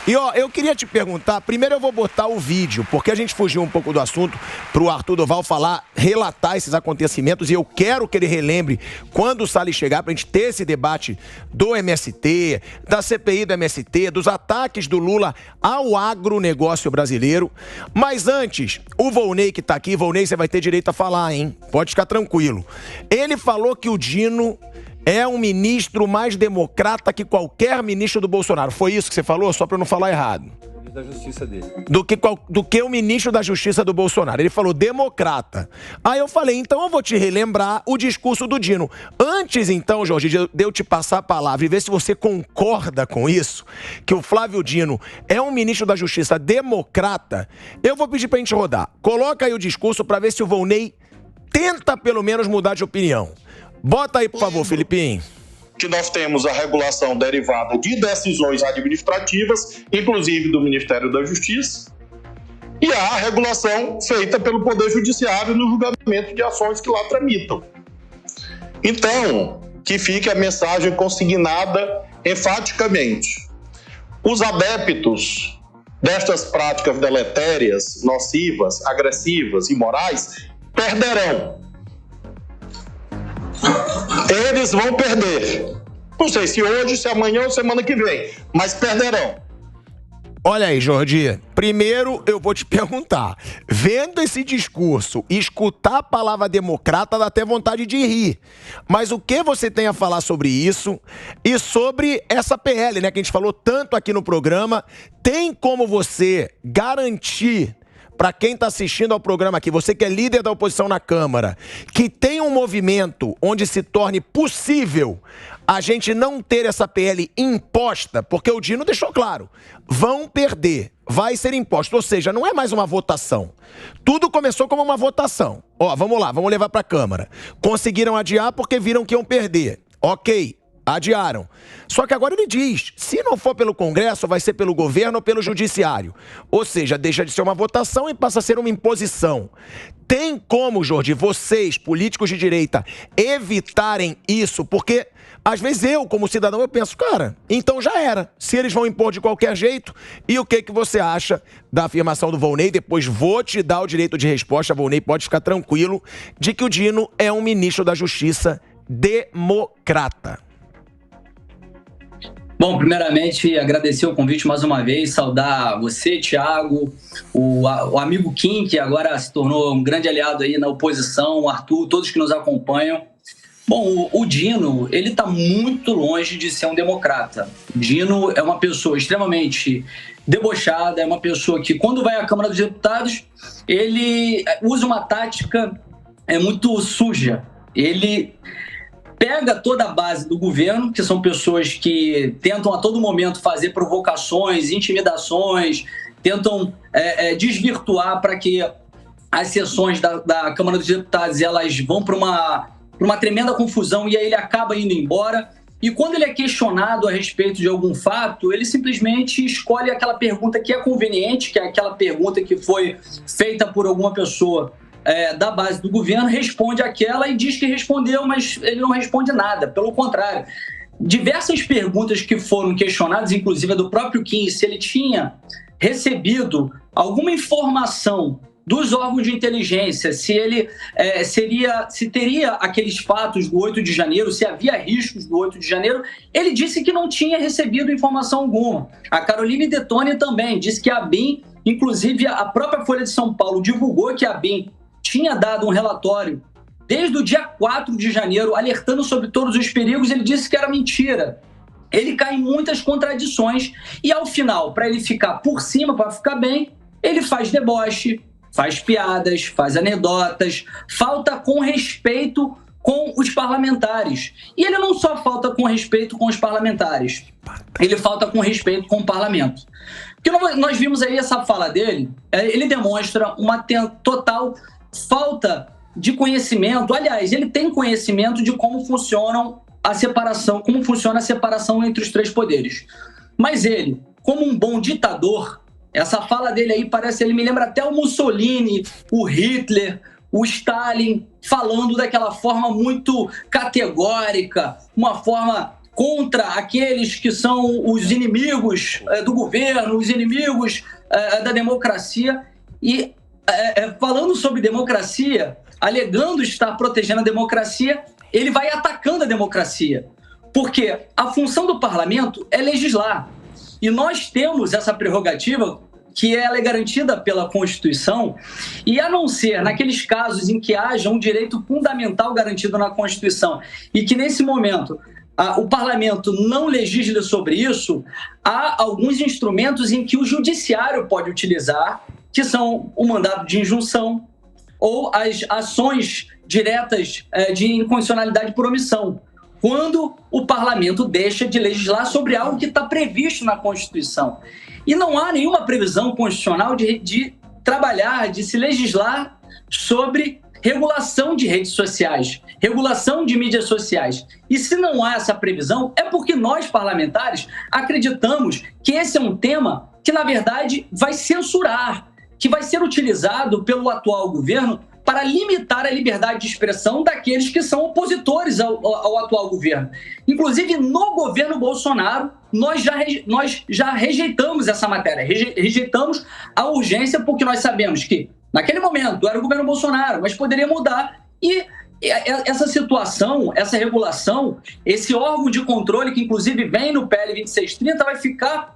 E ó, eu queria te perguntar, primeiro eu vou botar o vídeo, porque a gente fugiu um pouco do assunto pro Arthur Doval falar, relatar esses acontecimentos, e eu quero que ele relembre quando o Salles chegar pra gente ter esse debate do MST, da CPI do MST, dos ataques do Lula ao agronegócio brasileiro. Mas antes, o Volney que tá aqui, Volney, você vai ter direito a falar, hein? Pode ficar tranquilo. Ele falou que o Dino é um ministro mais democrata que qualquer ministro do Bolsonaro. Foi isso que você falou? Só para eu não falar errado. Da justiça dele. Do que o ministro da Justiça do Bolsonaro. Ele falou democrata. Aí eu falei, então eu vou te relembrar o discurso do Dino. Antes, então, Jorge, de eu te passar a palavra e ver se você concorda com isso, que o Flávio Dino é um ministro da Justiça democrata, eu vou pedir pra gente rodar. Coloca aí o discurso para ver se o Volney tenta pelo menos mudar de opinião. Bota aí, por favor, Felipinho. Que nós temos a regulação derivada de decisões administrativas, inclusive do Ministério da Justiça, e a regulação feita pelo Poder Judiciário no julgamento de ações que lá tramitam. Então, que fique a mensagem consignada enfaticamente. Os adeptos destas práticas deletérias, nocivas, agressivas, imorais, perderão. Eles vão perder. Não sei se hoje, se amanhã ou semana que vem, mas perderão. Olha aí, Jordi. Primeiro, eu vou te perguntar. Vendo esse discurso, escutar a palavra democrata dá até vontade de rir. Mas o que você tem a falar sobre isso e sobre essa PL, né, que a gente falou tanto aqui no programa? Tem como você garantir para quem está assistindo ao programa aqui, você que é líder da oposição na Câmara, que tem um movimento onde se torne possível a gente não ter essa PL imposta, porque o Dino deixou claro, vão perder, vai ser imposto, ou seja, não é mais uma votação. Tudo começou como uma votação. Ó, vamos lá, vamos levar para a Câmara. Conseguiram adiar porque viram que iam perder. Ok. Adiaram. Só que agora ele diz, se não for pelo Congresso, vai ser pelo governo ou pelo Judiciário. Ou seja, deixa de ser uma votação e passa a ser uma imposição. Tem como, Jordi, vocês, políticos de direita, evitarem isso? Porque, às vezes, eu, como cidadão, eu penso, cara, então já era. Se eles vão impor de qualquer jeito, e o que você acha da afirmação do Volney? Depois vou te dar o direito de resposta, Volney, pode ficar tranquilo, de que o Dino é um ministro da Justiça democrata. Bom, primeiramente, agradecer o convite mais uma vez, saudar você, Thiago, o amigo Kim, que agora se tornou um grande aliado aí na oposição, o Arthur, todos que nos acompanham. Bom, o Dino, ele está muito longe de ser um democrata. Dino é uma pessoa extremamente debochada, é uma pessoa que, quando vai à Câmara dos Deputados, ele usa uma tática muito suja. Ele pega toda a base do governo, que são pessoas que tentam a todo momento fazer provocações, intimidações, tentam desvirtuar para que as sessões da Câmara dos Deputados elas vão para uma tremenda confusão e aí ele acaba indo embora. E quando ele é questionado a respeito de algum fato, ele simplesmente escolhe aquela pergunta que é conveniente, que é aquela pergunta que foi feita por alguma pessoa da base do governo, responde aquela e diz que respondeu, mas ele não responde nada, pelo contrário. Diversas perguntas que foram questionadas, inclusive a do próprio Kim, se ele tinha recebido alguma informação dos órgãos de inteligência, se ele se teria aqueles fatos do 8 de janeiro, se havia riscos do 8 de janeiro, ele disse que não tinha recebido informação alguma. A Caroline Detoni também disse que a ABIN, inclusive a própria Folha de São Paulo divulgou que a ABIN tinha dado um relatório desde o dia 4 de janeiro, alertando sobre todos os perigos. Ele disse que era mentira. Ele cai em muitas contradições e, ao final, para ele ficar por cima, para ficar bem, ele faz deboche, faz piadas, faz anedotas, falta com respeito com os parlamentares. E ele não só falta com respeito com os parlamentares, ele falta com respeito com o parlamento. Porque nós vimos aí essa fala dele, ele demonstra uma total falta de conhecimento. Aliás, ele tem conhecimento de como funciona a separação entre os três poderes. Mas ele, como um bom ditador, essa fala dele aí ele me lembra até o Mussolini, o Hitler, o Stalin, falando daquela forma muito categórica, uma forma contra aqueles que são os inimigos do governo, os inimigos da democracia. E falando sobre democracia, alegando estar protegendo a democracia, ele vai atacando a democracia. Porque a função do parlamento é legislar. E nós temos essa prerrogativa que ela é garantida pela Constituição, e a não ser naqueles casos em que haja um direito fundamental garantido na Constituição e que nesse momento o parlamento não legisle sobre isso, há alguns instrumentos em que o judiciário pode utilizar, que são o mandado de injunção ou as ações diretas de inconstitucionalidade por omissão, quando o parlamento deixa de legislar sobre algo que está previsto na Constituição. E não há nenhuma previsão constitucional de trabalhar, de se legislar sobre regulação de redes sociais, regulação de mídias sociais. E se não há essa previsão, é porque nós, parlamentares, acreditamos que esse é um tema que, na verdade, vai censurar, que vai ser utilizado pelo atual governo para limitar a liberdade de expressão daqueles que são opositores ao atual governo. Inclusive, no governo Bolsonaro, nós já rejeitamos essa matéria, rejeitamos a urgência, porque nós sabemos que, naquele momento, era o governo Bolsonaro, mas poderia mudar. E essa situação, essa regulação, esse órgão de controle, que inclusive vem no PL 2630, vai ficar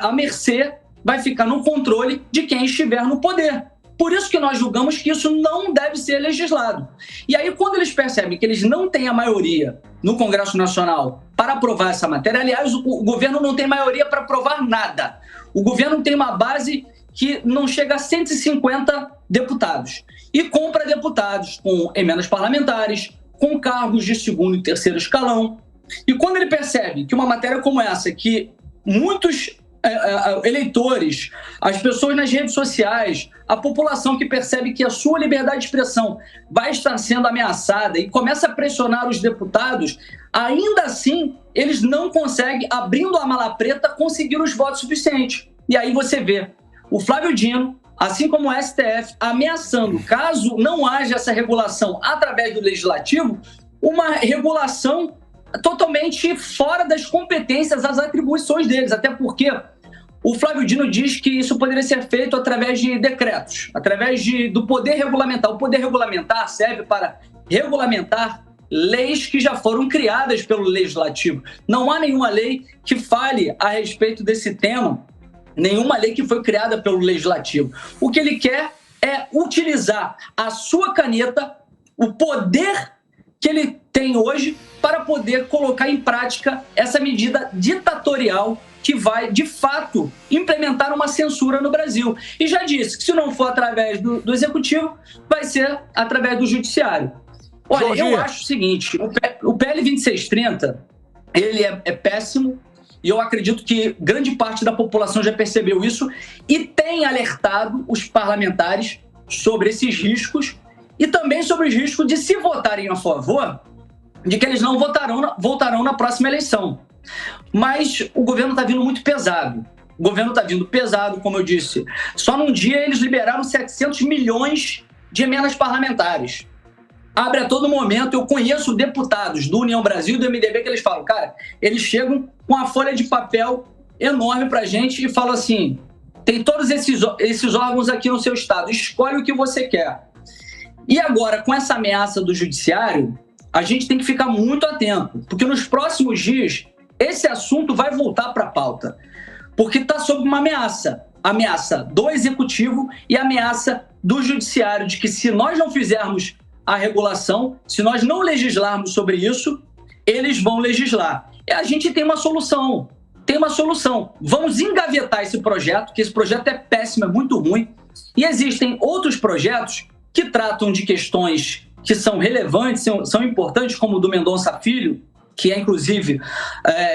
à mercê, vai ficar no controle de quem estiver no poder. Por isso que nós julgamos que isso não deve ser legislado. E aí, quando eles percebem que eles não têm a maioria no Congresso Nacional para aprovar essa matéria, aliás, o governo não tem maioria para aprovar nada. O governo tem uma base que não chega a 150 deputados. E compra deputados com emendas parlamentares, com cargos de segundo e terceiro escalão. E quando ele percebe que uma matéria como essa, que muitos eleitores, as pessoas nas redes sociais, a população que percebe que a sua liberdade de expressão vai estar sendo ameaçada e começa a pressionar os deputados, ainda assim, eles não conseguem, abrindo a mala preta, conseguir os votos suficientes. E aí você vê o Flávio Dino, assim como o STF, ameaçando, caso não haja essa regulação através do Legislativo, uma regulação totalmente fora das competências, das atribuições deles, até porque o Flávio Dino diz que isso poderia ser feito através de decretos, através do poder regulamentar. O poder regulamentar serve para regulamentar leis que já foram criadas pelo Legislativo. Não há nenhuma lei que fale a respeito desse tema, nenhuma lei que foi criada pelo Legislativo. O que ele quer é utilizar a sua caneta, o poder que ele tem hoje, para poder colocar em prática essa medida ditatorial que vai, de fato, implementar uma censura no Brasil. E já disse que se não for através do Executivo, vai ser através do Judiciário. Olha, Jorginho, eu acho o seguinte, o PL 2630, ele é péssimo, e eu acredito que grande parte da população já percebeu isso e tem alertado os parlamentares sobre esses riscos e também sobre os riscos de, se votarem a favor, de que eles não votarão na próxima eleição. Mas o governo está vindo muito pesado. O governo está vindo pesado, como eu disse. Só num dia eles liberaram 700 milhões de emendas parlamentares. Abre a todo momento. Eu conheço deputados do União Brasil e do MDB que eles falam, cara, eles chegam com a folha de papel enorme pra gente e falam assim, tem todos esses órgãos aqui no seu estado, escolhe o que você quer. E agora, com essa ameaça do judiciário, a gente tem que ficar muito atento, porque nos próximos dias esse assunto vai voltar para a pauta, porque está sob uma ameaça do Executivo e ameaça do Judiciário, de que se nós não fizermos a regulação, se nós não legislarmos sobre isso, eles vão legislar. E a gente tem uma solução, Vamos engavetar esse projeto, que esse projeto é péssimo, é muito ruim, e existem outros projetos que tratam de questões que são relevantes, são importantes, como o do Mendonça Filho, que é, inclusive,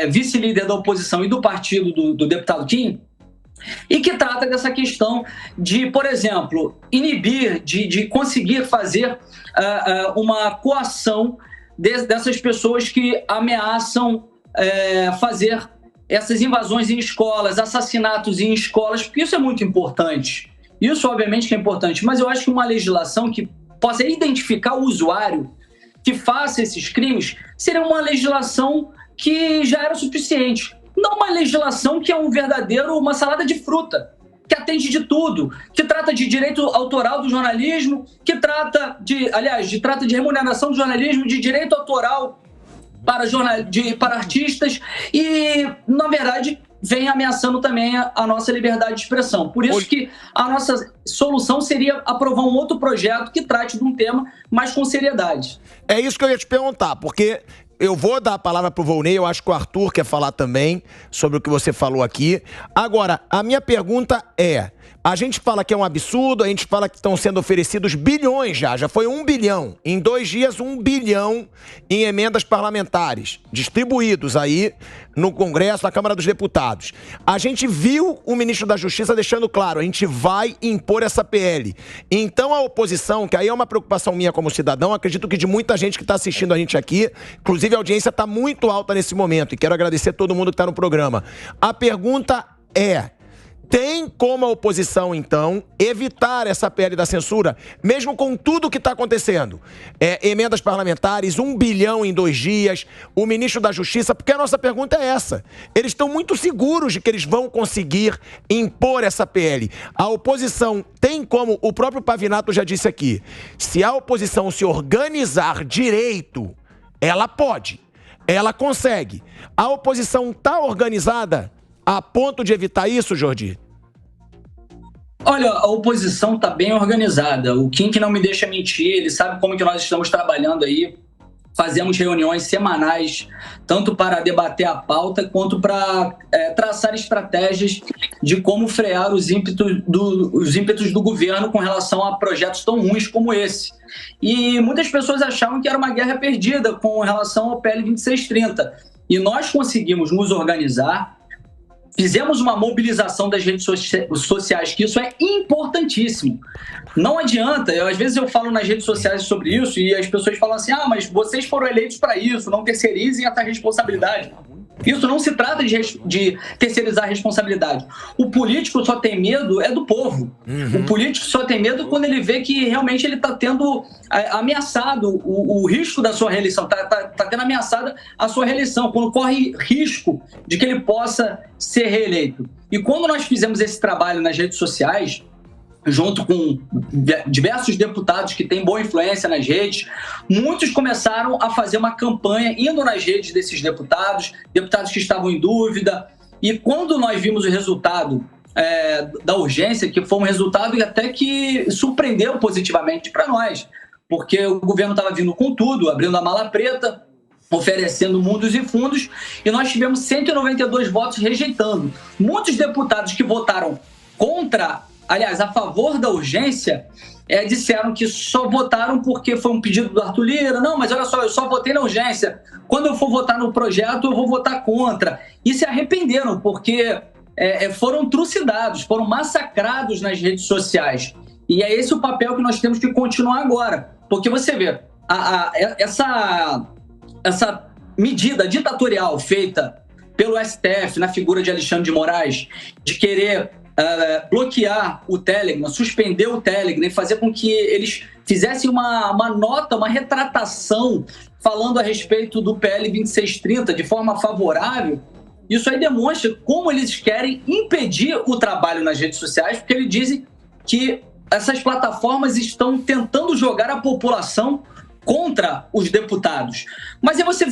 vice-líder da oposição e do partido do deputado Kim, e que trata dessa questão de, por exemplo, inibir, de conseguir fazer uma coação dessas pessoas que ameaçam fazer essas invasões em escolas, assassinatos em escolas, porque isso é muito importante. Isso, obviamente, que é importante, mas eu acho que uma legislação que possa identificar o usuário que faça esses crimes seria uma legislação que já era suficiente. Não uma legislação que é uma salada de fruta, que atende de tudo, que trata de direito autoral do jornalismo, que trata de remuneração do jornalismo, de direito autoral para artistas e, na verdade, vem ameaçando também a nossa liberdade de expressão. Por isso que a nossa solução seria aprovar um outro projeto que trate de um tema mais com seriedade. É isso que eu ia te perguntar, porque eu vou dar a palavra pro Volney, eu acho que o Arthur quer falar também sobre o que você falou aqui. Agora, a minha pergunta é... A gente fala que é um absurdo, a gente fala que estão sendo oferecidos bilhões já foi 1 bilhão. Em 2 dias, 1 bilhão em emendas parlamentares, distribuídos aí no Congresso, na Câmara dos Deputados. A gente viu o ministro da Justiça deixando claro, a gente vai impor essa PL. Então a oposição, que aí é uma preocupação minha como cidadão, acredito que de muita gente que está assistindo a gente aqui, inclusive a audiência está muito alta nesse momento, e quero agradecer a todo mundo que está no programa. A pergunta é... Tem como a oposição, então, evitar essa PL da censura, mesmo com tudo o que está acontecendo? Emendas parlamentares, 1 bilhão em 2 dias, o ministro da Justiça, porque a nossa pergunta é essa. Eles estão muito seguros de que eles vão conseguir impor essa PL. A oposição tem como, o próprio Pavinato já disse aqui, se a oposição se organizar direito, ela pode, ela consegue. A oposição está organizada a ponto de evitar isso, Jordi? Olha, a oposição está bem organizada. O Kim que não me deixa mentir, ele sabe como que nós estamos trabalhando aí. Fazemos reuniões semanais, tanto para debater a pauta, quanto para traçar estratégias de como frear os ímpetos do governo com relação a projetos tão ruins como esse. E muitas pessoas achavam que era uma guerra perdida com relação ao PL 2630. E nós conseguimos nos organizar. Fizemos uma mobilização das redes sociais, que isso é importantíssimo. Não adianta, às vezes eu falo nas redes sociais sobre isso e as pessoas falam assim, mas vocês foram eleitos para isso, não terceirizem essa responsabilidade. Isso não se trata de terceirizar a responsabilidade. O político só tem medo do povo. O político só tem medo quando ele vê que realmente ele está tendo ameaçado o risco da sua reeleição, está tendo ameaçada a sua reeleição, quando corre risco de que ele possa ser reeleito. E quando nós fizemos esse trabalho nas redes sociais, junto com diversos deputados que têm boa influência nas redes, muitos começaram a fazer uma campanha indo nas redes desses deputados que estavam em dúvida. E quando nós vimos o resultado da urgência, que foi um resultado até que surpreendeu positivamente para nós, porque o governo estava vindo com tudo, abrindo a mala preta, oferecendo mundos e fundos, e nós tivemos 192 votos rejeitando. Muitos deputados que votaram a favor da urgência, disseram que só votaram porque foi um pedido do Arthur Lira. Não, mas olha só, eu só votei na urgência. Quando eu for votar no projeto, eu vou votar contra. E se arrependeram, porque foram trucidados, foram massacrados nas redes sociais. E é esse o papel que nós temos que continuar agora. Porque você vê, essa medida ditatorial feita pelo STF, na figura de Alexandre de Moraes, de querer bloquear o Telegram, suspender o Telegram e fazer com que eles fizessem uma nota, uma retratação falando a respeito do PL 2630 de forma favorável, isso aí demonstra como eles querem impedir o trabalho nas redes sociais, porque eles dizem que essas plataformas estão tentando jogar a população contra os deputados. Mas aí você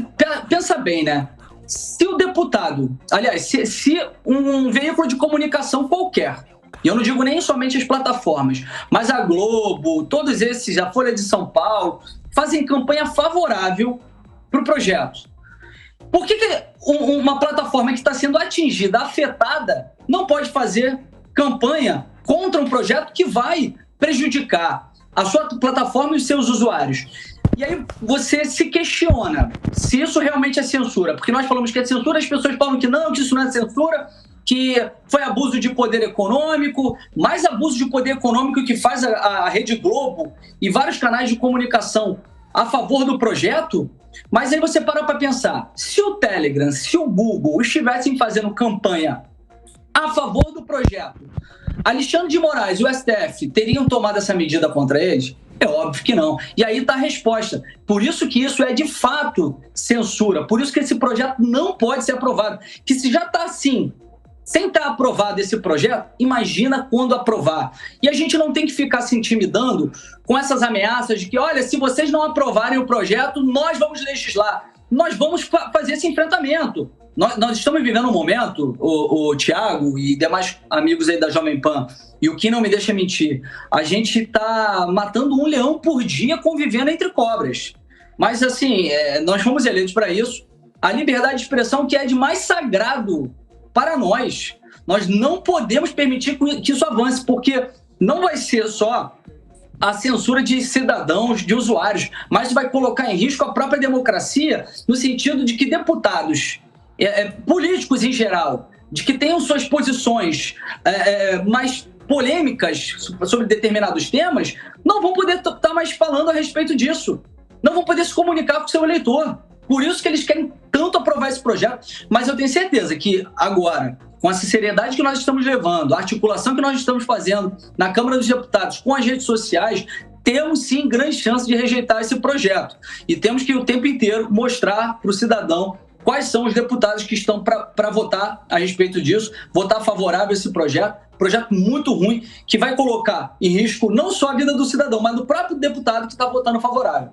pensa bem, né? Se o deputado, aliás, se um veículo de comunicação qualquer, e eu não digo nem somente as plataformas, mas a Globo, todos esses, a Folha de São Paulo, fazem campanha favorável para o projeto. Por que uma plataforma que está sendo atingida, afetada, não pode fazer campanha contra um projeto que vai prejudicar a sua plataforma e os seus usuários? E aí você se questiona se isso realmente é censura. Porque nós falamos que é censura, as pessoas falam que isso não é censura, que foi abuso de poder econômico, mais abuso de poder econômico que faz a Rede Globo e vários canais de comunicação a favor do projeto. Mas aí você para pensar, se o Telegram, se o Google estivessem fazendo campanha a favor do projeto, Alexandre de Moraes e o STF teriam tomado essa medida contra eles? É óbvio que não. E aí está a resposta. Por isso que isso é de fato censura. Por isso que esse projeto não pode ser aprovado. Que se já está assim, sem estar aprovado esse projeto, imagina quando aprovar. E a gente não tem que ficar se intimidando com essas ameaças de que, olha, se vocês não aprovarem o projeto, nós vamos legislar. Nós vamos fazer esse enfrentamento. Nós estamos vivendo um momento, o Thiago e demais amigos aí da Jovem Pan, e o que não me deixa mentir, a gente está matando um leão por dia convivendo entre cobras. Mas, assim, nós fomos eleitos para isso. A liberdade de expressão, que é de mais sagrado para nós. Nós não podemos permitir que isso avance, porque não vai ser só a censura de cidadãos, de usuários, mas vai colocar em risco a própria democracia, no sentido de que deputados, políticos em geral, de que tenham suas posições mais polêmicas sobre determinados temas, não vão poder estar mais falando a respeito disso. Não vão poder se comunicar com o seu eleitor. Por isso que eles querem tanto aprovar esse projeto. Mas eu tenho certeza que agora, com a seriedade que nós estamos levando, a articulação que nós estamos fazendo na Câmara dos Deputados com as redes sociais, temos sim grande chance de rejeitar esse projeto. E temos que o tempo inteiro mostrar para o cidadão quais são os deputados que estão para votar a respeito disso, votar favorável a esse projeto muito ruim, que vai colocar em risco não só a vida do cidadão, mas do próprio deputado que está votando favorável.